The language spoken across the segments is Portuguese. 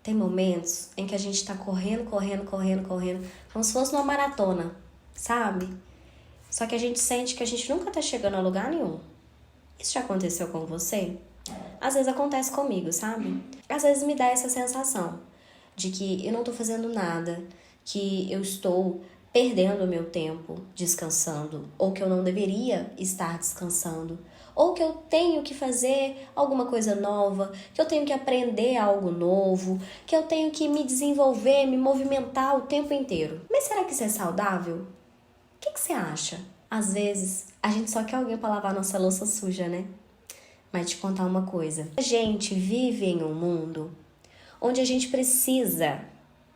Tem momentos em que a gente tá correndo, como se fosse uma maratona, sabe? Só que a gente sente que a gente nunca tá chegando a lugar nenhum. Isso já aconteceu com você? Às vezes acontece comigo, sabe? Às vezes me dá essa sensação de que eu não tô fazendo nada, que eu estou perdendo o meu tempo descansando, ou que eu não deveria estar descansando, ou que eu tenho que fazer alguma coisa nova, que eu tenho que aprender algo novo, que eu tenho que me desenvolver, me movimentar o tempo inteiro. Mas será que isso é saudável? O que você acha? Às vezes, a gente só quer alguém para lavar nossa louça suja, né? Mas te contar uma coisa. A gente vive em um mundo onde a gente precisa,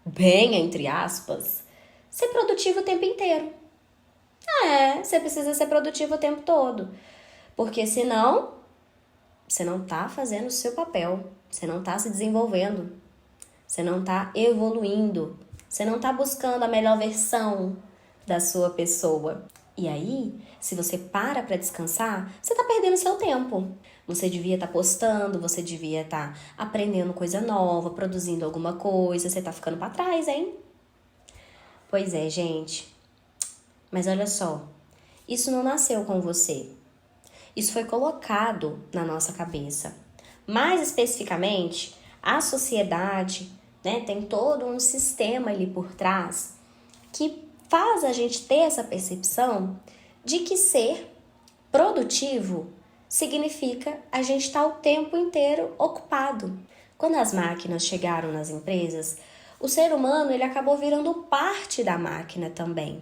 bem entre aspas, ser produtivo o tempo inteiro. Você precisa ser produtivo o tempo todo. Porque senão, você não tá fazendo o seu papel. Você não tá se desenvolvendo. Você não tá evoluindo. Você não tá buscando a melhor versão da sua pessoa. E aí, se você para descansar, você tá perdendo seu tempo. Você devia estar postando, você devia estar aprendendo coisa nova, produzindo alguma coisa. Você tá ficando pra trás, hein? Pois é, gente. Mas olha só, isso não nasceu com você. Isso foi colocado na nossa cabeça. Mais especificamente, a sociedade, né, tem todo um sistema ali por trás que faz a gente ter essa percepção de que ser produtivo significa a gente estar o tempo inteiro ocupado. Quando as máquinas chegaram nas empresas, o ser humano ele acabou virando parte da máquina também.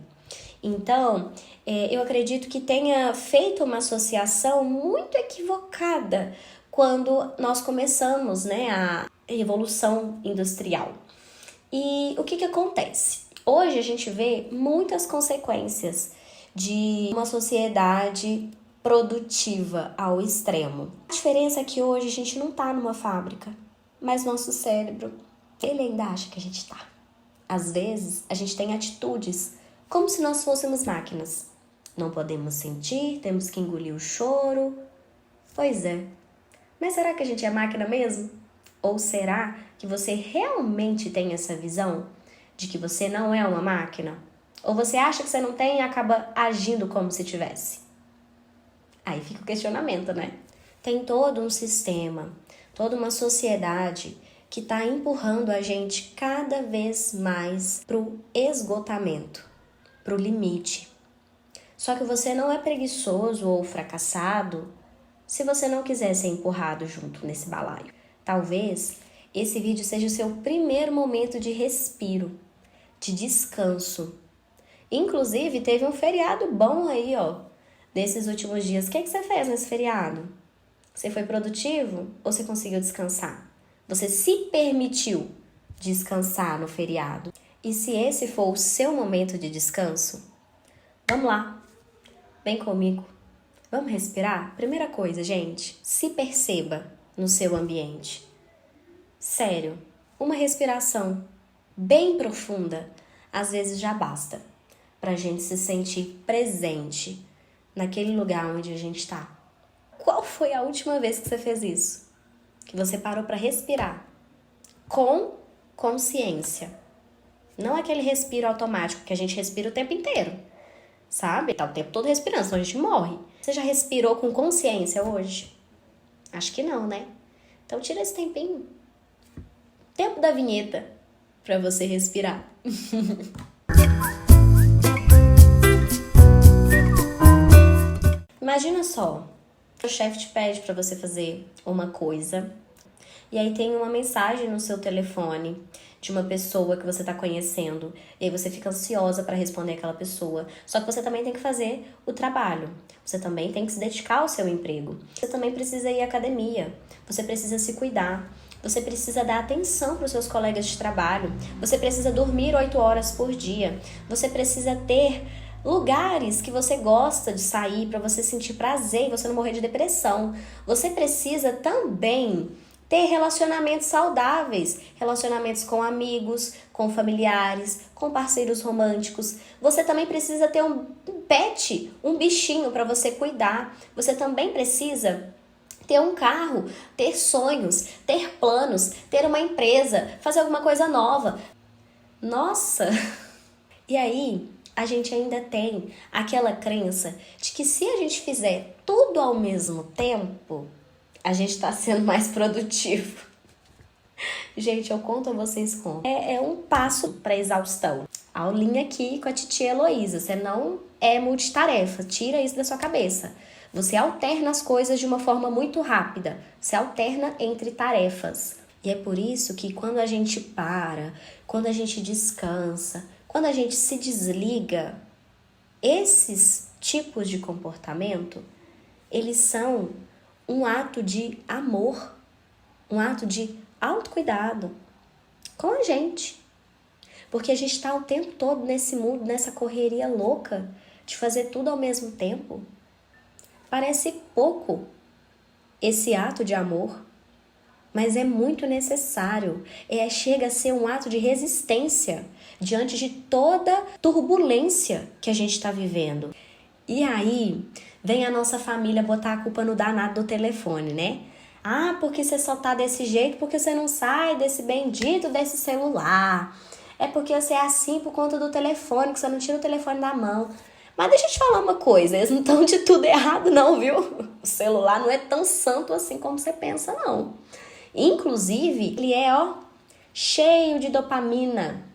Então, eu acredito que tenha feito uma associação muito equivocada quando nós começamos, né, a revolução industrial. E o que acontece? Hoje a gente vê muitas consequências de uma sociedade produtiva ao extremo. A diferença é que hoje a gente não está numa fábrica, mas nosso cérebro, ele ainda acha que a gente está. Às vezes, a gente tem atitudes como se nós fôssemos máquinas. Não podemos sentir, temos que engolir o choro. Pois é. Mas será que a gente é máquina mesmo? Ou será que você realmente tem essa visão de que você não é uma máquina? Ou você acha que você não tem e acaba agindo como se tivesse? Aí fica o questionamento, né? Tem todo um sistema, toda uma sociedade que está empurrando a gente cada vez mais pro esgotamento, pro limite. Só que você não é preguiçoso ou fracassado se você não quiser ser empurrado junto nesse balaio. Talvez esse vídeo seja o seu primeiro momento de respiro, de descanso. Inclusive, teve um feriado bom aí, desses últimos dias. O que você fez nesse feriado? Você foi produtivo ou você conseguiu descansar? Você se permitiu descansar no feriado? E se esse for o seu momento de descanso, vamos lá, vem comigo. Vamos respirar? Primeira coisa, gente, se perceba no seu ambiente. Sério, uma respiração bem profunda, às vezes já basta pra gente se sentir presente naquele lugar onde a gente está. Qual foi a última vez que você fez isso? Que você parou para respirar com consciência. Não aquele respiro automático que a gente respira o tempo inteiro, sabe? Tá o tempo todo respirando, senão a gente morre. Você já respirou com consciência hoje? Acho que não, né? Então tira esse tempinho. Tempo da vinheta para você respirar. Imagina só, o chefe te pede para você fazer uma coisa e aí tem uma mensagem no seu telefone de uma pessoa que você tá conhecendo e aí você fica ansiosa para responder aquela pessoa. Só que você também tem que fazer o trabalho. Você também tem que se dedicar ao seu emprego. Você também precisa ir à academia. Você precisa se cuidar. Você precisa dar atenção para os seus colegas de trabalho. Você precisa dormir 8 horas por dia. Você precisa ter lugares que você gosta de sair para você sentir prazer e você não morrer de depressão. Você precisa também ter relacionamentos saudáveis, relacionamentos com amigos, com familiares, com parceiros românticos. Você também precisa ter um pet, um bichinho para você cuidar. Você também precisa ter um carro, ter sonhos, ter planos, ter uma empresa, fazer alguma coisa nova. Nossa! E aí, a gente ainda tem aquela crença de que se a gente fizer tudo ao mesmo tempo, a gente está sendo mais produtivo. Gente, eu conto a vocês como. É um passo para exaustão. Aulinha aqui com a titia Heloísa. Você não é multitarefa. Tira isso da sua cabeça. Você alterna as coisas de uma forma muito rápida. Você alterna entre tarefas. E é por isso que quando a gente para, quando a gente descansa, quando a gente se desliga, esses tipos de comportamento, eles são um ato de amor, um ato de autocuidado com a gente. Porque a gente está o tempo todo nesse mundo, nessa correria louca de fazer tudo ao mesmo tempo. Parece pouco esse ato de amor, mas é muito necessário. Chega a ser um ato de resistência diante de toda turbulência que a gente está vivendo. E aí vem a nossa família botar a culpa no danado do telefone, né? Ah, porque você só tá desse jeito porque você não sai desse bendito desse celular. É porque você é assim por conta do telefone, que você não tira o telefone da mão. Mas deixa eu te falar uma coisa, eles não estão de tudo errado não, viu? O celular não é tão santo assim como você pensa, não. Inclusive, ele é, cheio de dopamina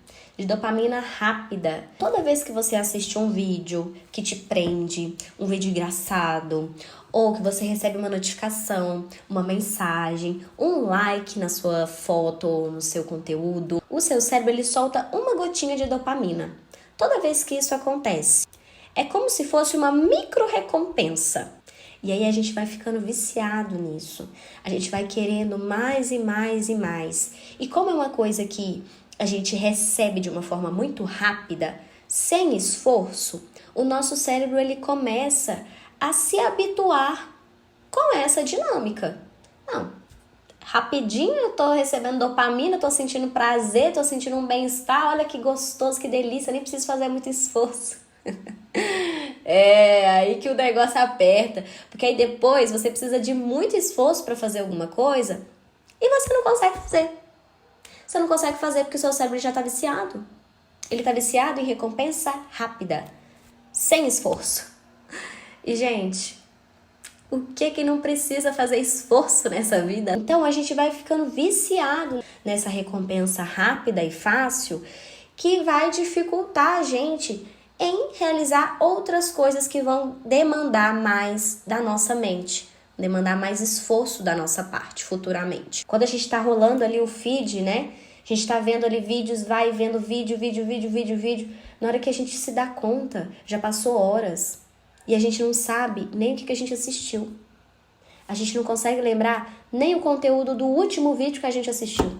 rápida. Toda vez que você assiste um vídeo que te prende, um vídeo engraçado, ou que você recebe uma notificação, uma mensagem, um like na sua foto ou no seu conteúdo, o seu cérebro ele solta uma gotinha de dopamina. Toda vez que isso acontece, é como se fosse uma micro recompensa. E aí a gente vai ficando viciado nisso. A gente vai querendo mais e mais e mais. E como é uma coisa que a gente recebe de uma forma muito rápida, sem esforço, o nosso cérebro ele começa a se habituar com essa dinâmica. Não, rapidinho eu tô recebendo dopamina, tô sentindo prazer, tô sentindo um bem-estar, olha que gostoso, que delícia, nem preciso fazer muito esforço. É aí que o negócio aperta, porque aí depois você precisa de muito esforço para fazer alguma coisa e você não consegue fazer. Você não consegue fazer porque o seu cérebro já está viciado. Ele está viciado em recompensa rápida, sem esforço. E, gente, o que não precisa fazer esforço nessa vida? Então, a gente vai ficando viciado nessa recompensa rápida e fácil que vai dificultar a gente em realizar outras coisas que vão demandar mais da nossa mente, demandar mais esforço da nossa parte futuramente. Quando a gente está rolando ali o feed, né? A gente está vendo ali vídeos, vai vendo vídeo. Na hora que a gente se dá conta, já passou horas e a gente não sabe nem o que a gente assistiu. A gente não consegue lembrar nem o conteúdo do último vídeo que a gente assistiu.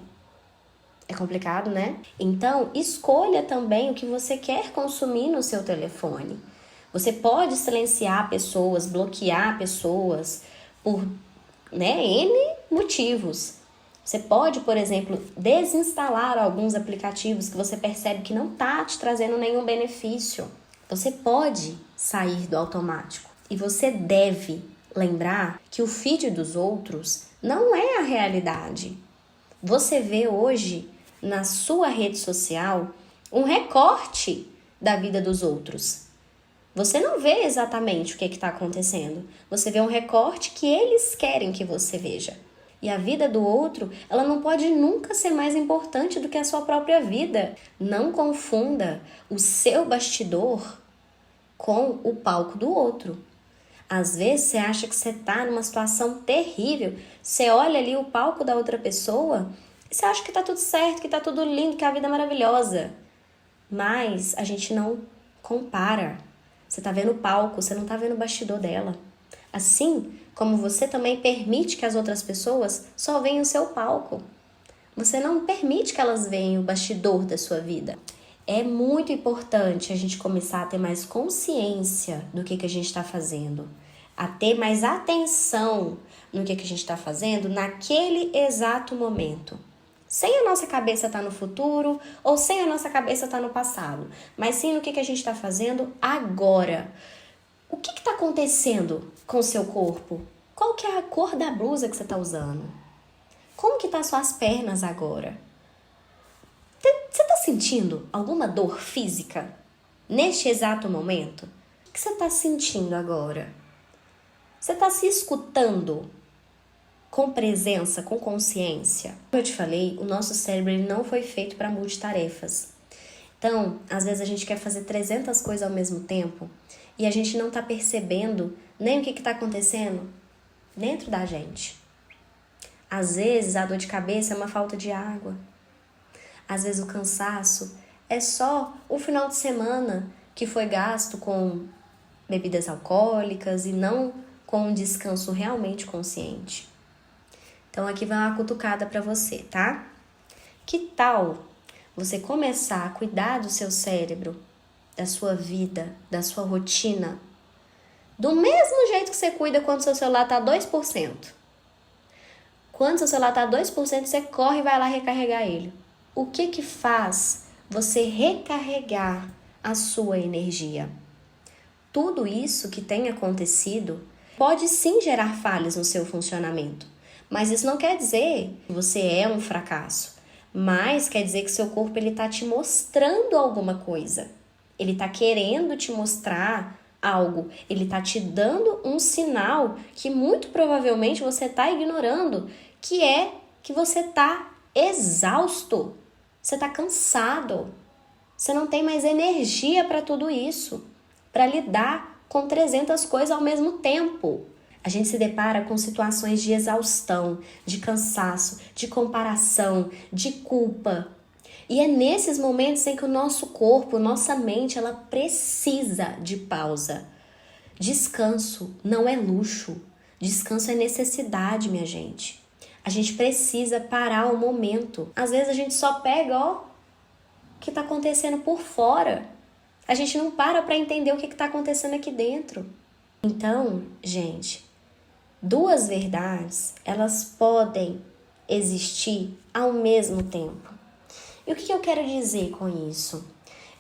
É complicado, né? Então, escolha também o que você quer consumir no seu telefone. Você pode silenciar pessoas, bloquear pessoas por, N motivos. Você pode, por exemplo, desinstalar alguns aplicativos que você percebe que não está te trazendo nenhum benefício. Você pode sair do automático. E você deve lembrar que o feed dos outros não é a realidade. Você vê hoje na sua rede social um recorte da vida dos outros. Você não vê exatamente o que está acontecendo. Você vê um recorte que eles querem que você veja. E a vida do outro, ela não pode nunca ser mais importante do que a sua própria vida. Não confunda o seu bastidor com o palco do outro. Às vezes você acha que você está numa situação terrível, você olha ali o palco da outra pessoa e você acha que está tudo certo, que está tudo lindo, que a vida é maravilhosa. Mas a gente não compara. Você está vendo o palco, você não está vendo o bastidor dela. Assim como você também permite que as outras pessoas só vejam o seu palco. Você não permite que elas vejam o bastidor da sua vida. É muito importante a gente começar a ter mais consciência do que a gente está fazendo, a ter mais atenção no que a gente está fazendo naquele exato momento. Sem a nossa cabeça estar no futuro ou sem a nossa cabeça estar no passado, mas sim no que a gente está fazendo agora. O que está acontecendo com o seu corpo? Qual que é a cor da blusa que você está usando? Como que tá suas pernas agora? Você está sentindo alguma dor física neste exato momento? O que você está sentindo agora? Você está se escutando com presença, com consciência? Como eu te falei, o nosso cérebro ele não foi feito para multitarefas. Então, às vezes a gente quer fazer 300 coisas ao mesmo tempo e a gente não está percebendo nem o que está acontecendo dentro da gente. Às vezes a dor de cabeça é uma falta de água. Às vezes o cansaço é só o final de semana que foi gasto com bebidas alcoólicas e não com um descanso realmente consciente. Então aqui vai uma cutucada para você, tá? Que tal você começar a cuidar do seu cérebro, da sua vida, da sua rotina, do mesmo jeito que você cuida quando seu celular está 2%. Quando seu celular está 2%, você corre e vai lá recarregar ele. O que faz você recarregar a sua energia? Tudo isso que tem acontecido pode sim gerar falhas no seu funcionamento, mas isso não quer dizer que você é um fracasso, mas quer dizer que seu corpo está te mostrando alguma coisa. Ele está querendo te mostrar algo, ele está te dando um sinal que muito provavelmente você está ignorando, que é que você está exausto. Você está cansado, você não tem mais energia para tudo isso, para lidar com 300 coisas ao mesmo tempo. A gente se depara com situações de exaustão, de cansaço, de comparação, de culpa. E é nesses momentos em que o nosso corpo, nossa mente, ela precisa de pausa. Descanso não é luxo, descanso é necessidade, minha gente. A gente precisa parar o momento. Às vezes a gente só pega, o que está acontecendo por fora. A gente não para entender o que está acontecendo aqui dentro. Então, gente, duas verdades, elas podem existir ao mesmo tempo. E o que eu quero dizer com isso?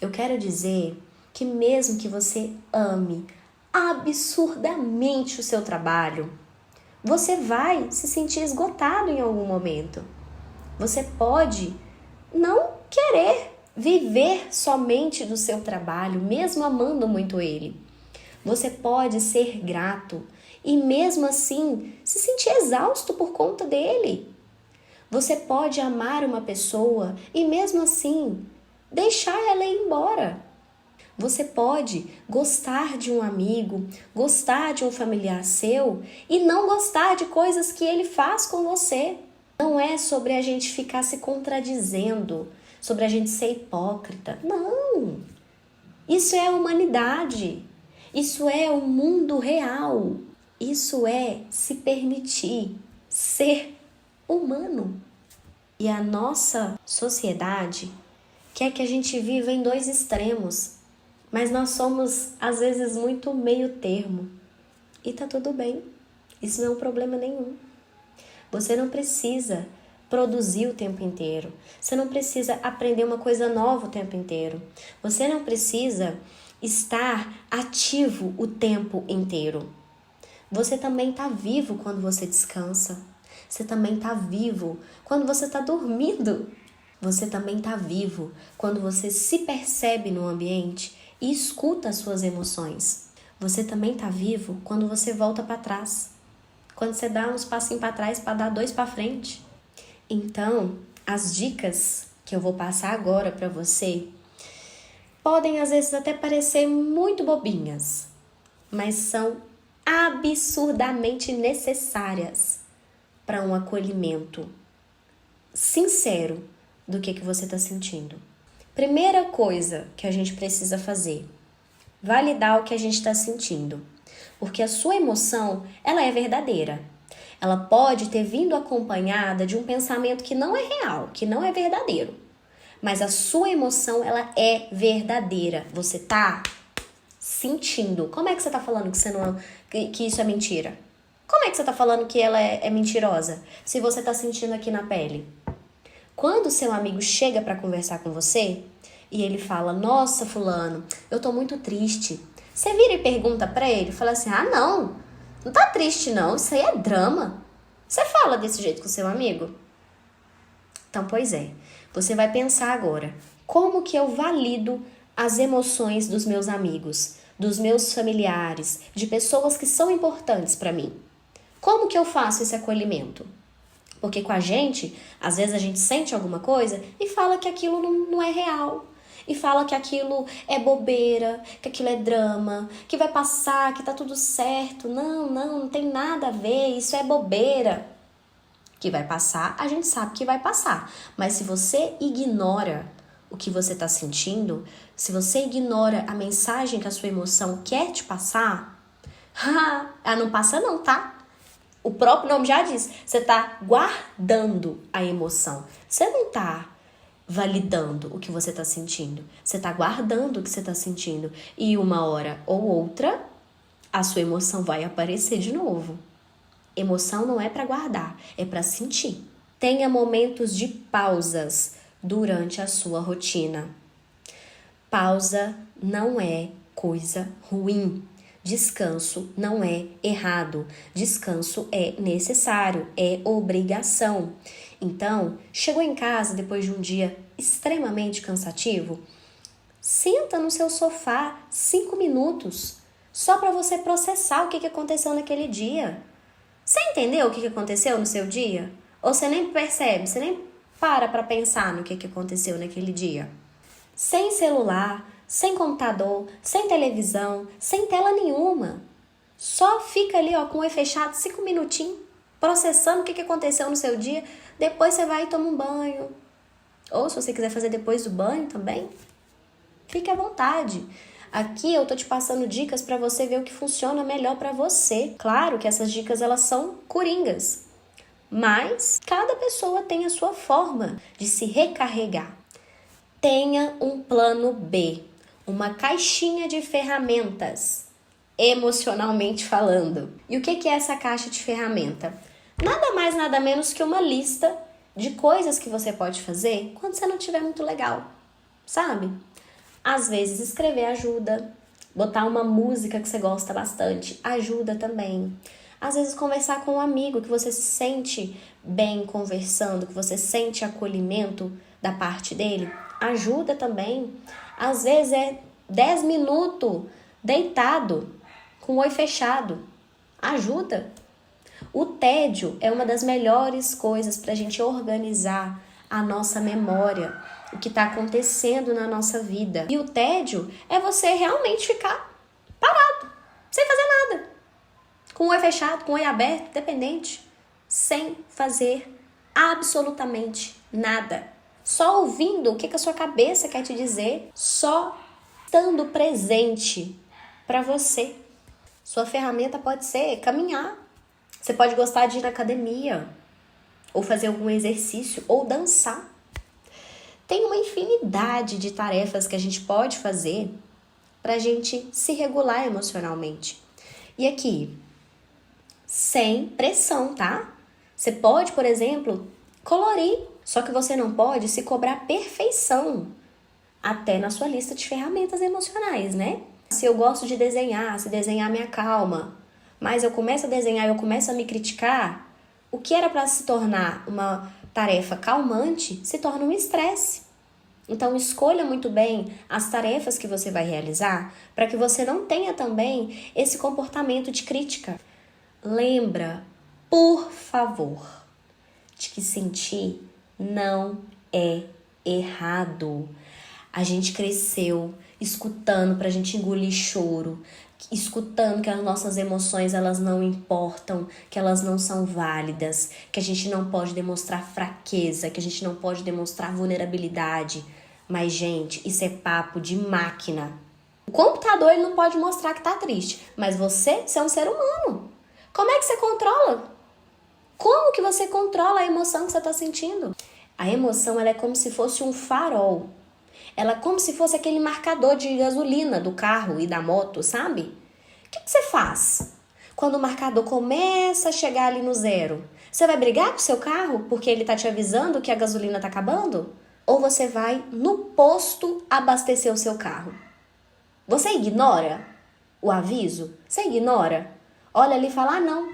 Eu quero dizer que mesmo que você ame absurdamente o seu trabalho, você vai se sentir esgotado em algum momento. Você pode não querer viver somente do seu trabalho, mesmo amando muito ele. Você pode ser grato e mesmo assim se sentir exausto por conta dele. Você pode amar uma pessoa e mesmo assim deixar ela ir embora. Você pode gostar de um amigo, gostar de um familiar seu e não gostar de coisas que ele faz com você. Não é sobre a gente ficar se contradizendo, sobre a gente ser hipócrita. Não! Isso é a humanidade. Isso é o mundo real. Isso é se permitir ser humano. E a nossa sociedade quer que a gente viva em dois extremos. Mas nós somos, às vezes, muito meio termo. E tá tudo bem. Isso não é um problema nenhum. Você não precisa produzir o tempo inteiro. Você não precisa aprender uma coisa nova o tempo inteiro. Você não precisa estar ativo o tempo inteiro. Você também tá vivo quando você descansa. Você também tá vivo quando você tá dormindo. Você também tá vivo quando você se percebe no ambiente e escuta as suas emoções. Você também tá vivo quando você volta para trás. Quando você dá uns passinhos para trás para dar 2 para frente. Então, as dicas que eu vou passar agora para você podem às vezes até parecer muito bobinhas, mas são absurdamente necessárias para um acolhimento sincero do que você está sentindo. Primeira coisa que a gente precisa fazer, validar o que a gente está sentindo. Porque a sua emoção, ela é verdadeira. Ela pode ter vindo acompanhada de um pensamento que não é real, que não é verdadeiro. Mas a sua emoção, ela é verdadeira. Você tá sentindo. Como é que você tá falando que, que isso é mentira? Como é que você tá falando que ela é mentirosa? Se você tá sentindo aqui na pele. Quando o seu amigo chega para conversar com você e ele fala, nossa, fulano, eu tô muito triste. Você vira e pergunta para ele, fala assim, não, Não tá triste não, isso aí é drama. Você fala desse jeito com seu amigo? Então, pois é. Você vai pensar agora, como que eu valido as emoções dos meus amigos, dos meus familiares, de pessoas que são importantes para mim? Como que eu faço esse acolhimento? Porque com a gente, às vezes a gente sente alguma coisa e fala que aquilo não é real. E fala que aquilo é bobeira, que aquilo é drama, que vai passar, que tá tudo certo. Não tem nada a ver, isso é bobeira. Que vai passar, a gente sabe que vai passar. Mas se você ignora o que você tá sentindo, se você ignora a mensagem que a sua emoção quer te passar, não passa não, tá? O próprio nome já diz, você tá guardando a emoção. Você não tá validando o que você tá sentindo. Você tá guardando o que você tá sentindo. E uma hora ou outra, a sua emoção vai aparecer de novo. Emoção não é para guardar, é para sentir. Tenha momentos de pausas durante a sua rotina. Pausa não é coisa ruim. Descanso não é errado. Descanso é necessário, é obrigação. Então, chegou em casa depois de um dia extremamente cansativo? Senta no seu sofá 5 minutos, só para você processar o que aconteceu naquele dia. Você entendeu o que aconteceu no seu dia? Ou você nem percebe, você nem para pensar no que aconteceu naquele dia? Sem celular, sem computador, sem televisão, sem tela nenhuma. Só fica ali com o olho fechado 5 minutinhos, processando o que aconteceu no seu dia. Depois você vai e toma um banho. Ou se você quiser fazer depois do banho também, fique à vontade. Aqui eu tô te passando dicas para você ver o que funciona melhor para você. Claro que essas dicas elas são coringas, mas cada pessoa tem a sua forma de se recarregar. Tenha um plano B, uma caixinha de ferramentas, emocionalmente falando. E o que é essa caixa de ferramenta? Nada mais, nada menos que uma lista de coisas que você pode fazer quando você não estiver muito legal, sabe? Às vezes escrever ajuda, botar uma música que você gosta bastante ajuda também. Às vezes conversar com um amigo que você se sente bem conversando, que você sente acolhimento da parte dele, ajuda também. Às vezes é 10 minutos deitado, com o olho fechado, ajuda. O tédio é uma das melhores coisas para a gente organizar a nossa memória, o que está acontecendo na nossa vida. E o tédio é você realmente ficar parado, sem fazer nada, com o olho fechado, com o olho aberto, dependente, sem fazer absolutamente nada. Só ouvindo o que a sua cabeça quer te dizer, só estando presente para você. Sua ferramenta pode ser caminhar. Você pode gostar de ir na academia, ou fazer algum exercício, ou dançar. Tem uma infinidade de tarefas que a gente pode fazer para a gente se regular emocionalmente. E aqui, sem pressão, tá? Você pode, por exemplo, colorir, só que você não pode se cobrar perfeição, até na sua lista de ferramentas emocionais, né? Se eu gosto de desenhar, se desenhar me acalma, mas eu começo a desenhar e eu começo a me criticar, o que era para se tornar uma tarefa calmante se torna um estresse. Então, escolha muito bem as tarefas que você vai realizar para que você não tenha também esse comportamento de crítica. Lembra, por favor, de que sentir não é errado. A gente cresceu escutando pra gente engolir choro, escutando que as nossas emoções elas não importam, que elas não são válidas, que a gente não pode demonstrar fraqueza, que a gente não pode demonstrar vulnerabilidade. Mas, gente, isso é papo de máquina. O computador ele não pode mostrar que tá triste, mas você é um ser humano. Como é que você controla? Como que você controla a emoção que você tá sentindo? A emoção ela é como se fosse um farol. Ela é como se fosse aquele marcador de gasolina do carro e da moto, sabe? O que você faz quando o marcador começa a chegar ali no zero? Você vai brigar com o seu carro porque ele tá te avisando que a gasolina tá acabando? Ou você vai no posto abastecer o seu carro? Você ignora o aviso? Você ignora? olha ali e fala, não,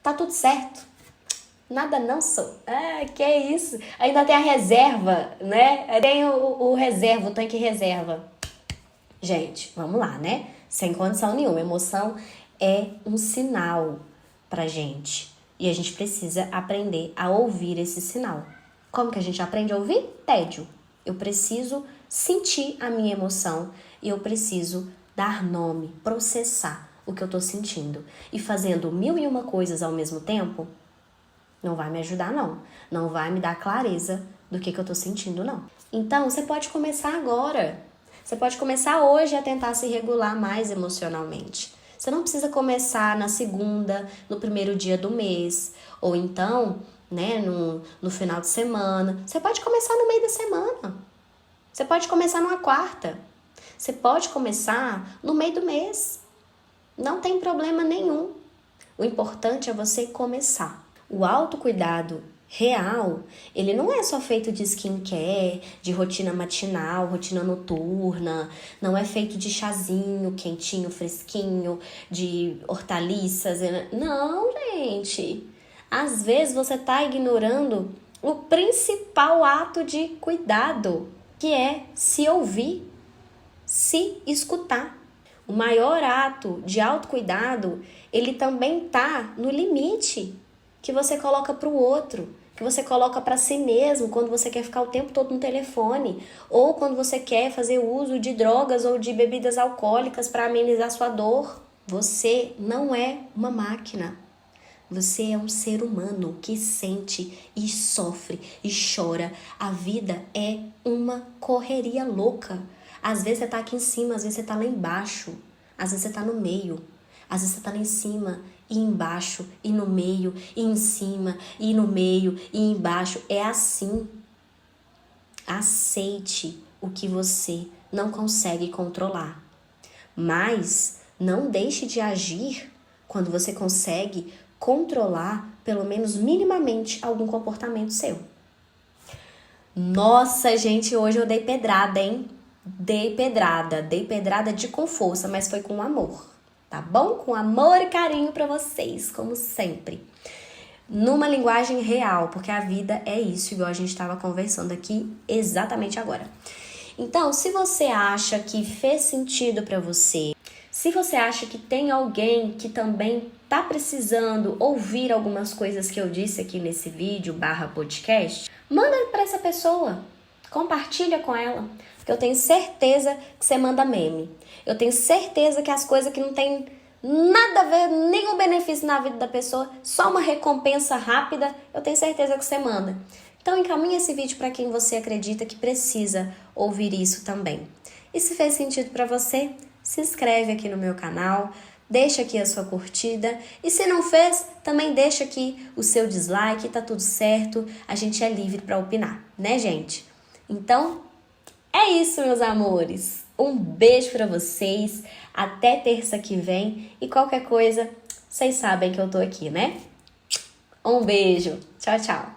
tá tudo certo. Nada não, sou. Que isso? Ainda tem a reserva, né? Tem o reserva, o tanque reserva. Gente, vamos lá, né? Sem condição nenhuma. Emoção é um sinal pra gente. E a gente precisa aprender a ouvir esse sinal. Como que a gente aprende a ouvir? Tédio. Eu preciso sentir a minha emoção e eu preciso dar nome, processar o que eu tô sentindo. E fazendo 1001 coisas ao mesmo tempo, não vai me ajudar, não. Não vai me dar clareza do que eu tô sentindo, não. Então, você pode começar agora. Você pode começar hoje a tentar se regular mais emocionalmente. Você não precisa começar na segunda, no primeiro dia do mês, ou então, né, no final de semana. Você pode começar no meio da semana. Você pode começar numa quarta. Você pode começar no meio do mês. Não tem problema nenhum. O importante é você começar. O autocuidado real, ele não é só feito de skincare, de rotina matinal, rotina noturna, não é feito de chazinho, quentinho, fresquinho, de hortaliças. Não, gente. Às vezes você tá ignorando o principal ato de cuidado, que é se ouvir, se escutar. O maior ato de autocuidado, ele também tá no limite que você coloca para o outro, que você coloca para si mesmo quando você quer ficar o tempo todo no telefone, ou quando você quer fazer uso de drogas ou de bebidas alcoólicas para amenizar sua dor. Você não é uma máquina. Você é um ser humano que sente e sofre e chora. A vida é uma correria louca. Às vezes você tá aqui em cima, às vezes você tá lá embaixo, às vezes você tá no meio, às vezes você tá lá em cima e embaixo, e no meio, e em cima, e no meio, e embaixo. É assim. Aceite o que você não consegue controlar. Mas não deixe de agir quando você consegue controlar, pelo menos minimamente, algum comportamento seu. Nossa, gente, hoje eu dei pedrada, hein? Dei pedrada com força, mas foi com amor. Tá bom? Com amor e carinho pra vocês, como sempre. Numa linguagem real, porque a vida é isso, igual a gente estava conversando aqui exatamente agora. Então, se você acha que fez sentido pra você, se você acha que tem alguém que também tá precisando ouvir algumas coisas que eu disse aqui nesse vídeo /podcast, manda pra essa pessoa. Compartilha com ela. Porque eu tenho certeza que você manda meme. Eu tenho certeza que as coisas que não tem nada a ver, nenhum benefício na vida da pessoa, só uma recompensa rápida, eu tenho certeza que você manda. Então encaminha esse vídeo para quem você acredita que precisa ouvir isso também. E se fez sentido para você, se inscreve aqui no meu canal, deixa aqui a sua curtida. E se não fez, também deixa aqui o seu dislike, tá tudo certo. A gente é livre para opinar, né, gente? Então, é isso, meus amores. Um beijo pra vocês. Até terça que vem. E qualquer coisa, vocês sabem que eu tô aqui, né? Um beijo. Tchau, tchau.